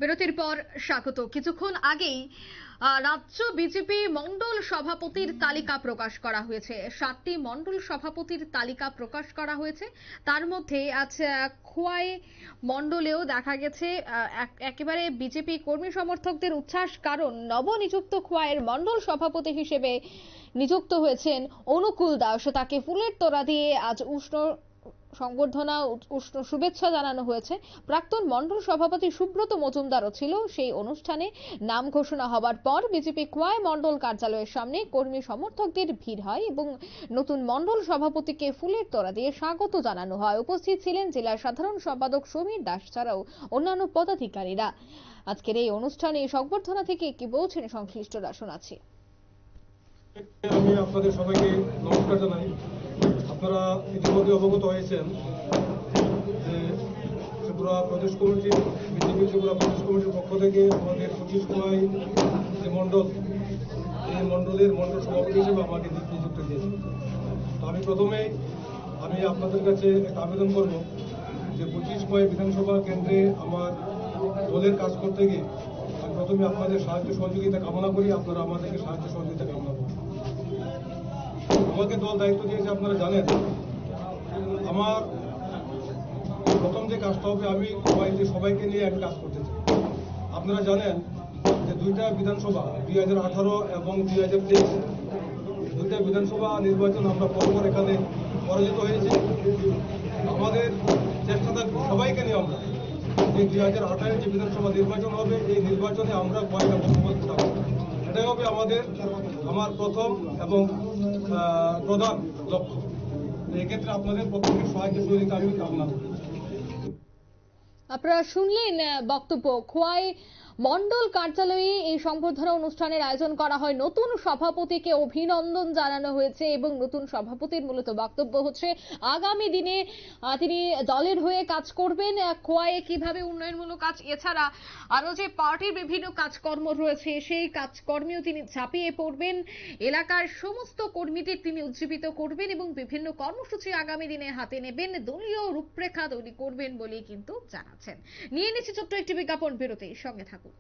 বিরতির পর স্বাগত। কিছুক্ষণ আগেই রাজ্য বিজেপি মন্ডল সভাপতির তালিকা প্রকাশ করা হয়েছে। 7টি মন্ডল সভাপতির তালিকা প্রকাশ করা হয়েছে। তার মধ্যে আজ খোয়াই মন্ডলেও দেখা গেছে একেবারে বিজেপি কর্মী সমর্থকদের উচ্ছ্বাস, কারণ নবনিযুক্ত খোয়াইয়ের মন্ডল সভাপতি হিসেবে নিযুক্ত হয়েছেন অনুকূল দাস। তাকে ফুলের তোড়া দিয়ে আজ উষ্ণ সংবর্ধনা উষ্ণ শুভেচ্ছা জানানো হয়েছে। প্রাক্তন মন্ডল সভাপতি সুব্রত মজুমদারও ছিল সেই অনুষ্ঠানে। নাম ঘোষণা হবার পর বিজেপি খোয়াই মন্ডল কার্যালয়ের সামনে কর্মী সমর্থকদের ভিড় হয় এবং নতুন মন্ডল সভাপতিকে ফুলের তোড়া দিয়ে স্বাগত জানানো হয়। উপস্থিত ছিলেন জেলার সাধারণ সম্পাদক সমীর দাস ছাড়াও অন্যান্য পদাধিকারীরা। আজকের এই অনুষ্ঠানে সংবর্ধনা থেকে কি বলছেন সংশ্লিষ্টরা শোনাচ্ছি। আমি আপনাদের সবাইকে নমস্কার জানাই। আপনারা ইতিমধ্যে অবগত হয়েছেন যে ত্রিপুরা প্রদেশ কমিটির বিজেপি ত্রিপুরা প্রদেশ কমিটির পক্ষ থেকে আমাদের 25 খোয়াই যে মণ্ডল, এই মণ্ডলের মণ্ডল সভাপতি হিসেবে আমাকে নিযুক্ত দিয়েছে। তো আমি প্রথমেই আপনাদের কাছে একটা আবেদন করব যে 25 খোয়াই বিধানসভা কেন্দ্রে আমার দলের কাজ করতে গিয়ে আমি প্রথমে আপনাদের সাহায্য সহযোগিতা কামনা করি। আপনারা আমাদেরকে সাহায্য সহযোগিতা কামনা করি। আমাকে দল দায়িত্ব দিয়েছে, আপনারা জানেন। আমার প্রথম যে কাজটা হবে, আমি সবাইকে নিয়ে আমি কাজ করতে চাই। আপনারা জানেন যে দুইটা বিধানসভা 2018 এবং 2023 দুইটা বিধানসভা নির্বাচন আমরা পরপর এখানে পরাজিত হয়েছি। আমাদের চেষ্টা থাকবে সবাইকে নিয়ে আমরা যে 2028 যে বিধানসভা নির্বাচন হবে, এই নির্বাচনে আমরা কয়েকটা বসবাস থাকবো। এটাই হবে আমার প্রথম এবং প্রধান লক্ষ্য। এক্ষেত্রে আপনাদের প্রত্যেকের সাহায্য সহযোগিতা আমি কামনা করি। আপনারা শুনলেন বক্তব্য। খোয়াই মন্ডল কার্যালয়ে এই সংবর্ধনা অনুষ্ঠানের আয়োজন করা হয়। নতুন সভাপতিকে অভিনন্দন জানানো হয়েছে এবং নতুন সভাপতির মূলত বক্তব্য হচ্ছে আগামী দিনে তিনি দলের হয়ে কাজ করবেন, খোয়াইয়ে কিভাবে উন্নয়নমূলক কাজ, এছাড়া আরো যে পার্টির বিভিন্ন কাজকর্ম রয়েছে সেই কাজকর্মেও তিনি ঝাঁপিয়ে পড়বেন। এলাকার সমস্ত কর্মীদের তিনি উজ্জীবিত করবেন এবং বিভিন্ন কর্মসূচি আগামী দিনে হাতে নেবেন, দলীয় রূপরেখা তৈরি করবেন বলেই কিন্তু জানাচ্ছেন। নিয়ে নিচ্ছে ছোট্ট একটি বিজ্ঞাপন বিরতি, সঙ্গে থাকুন।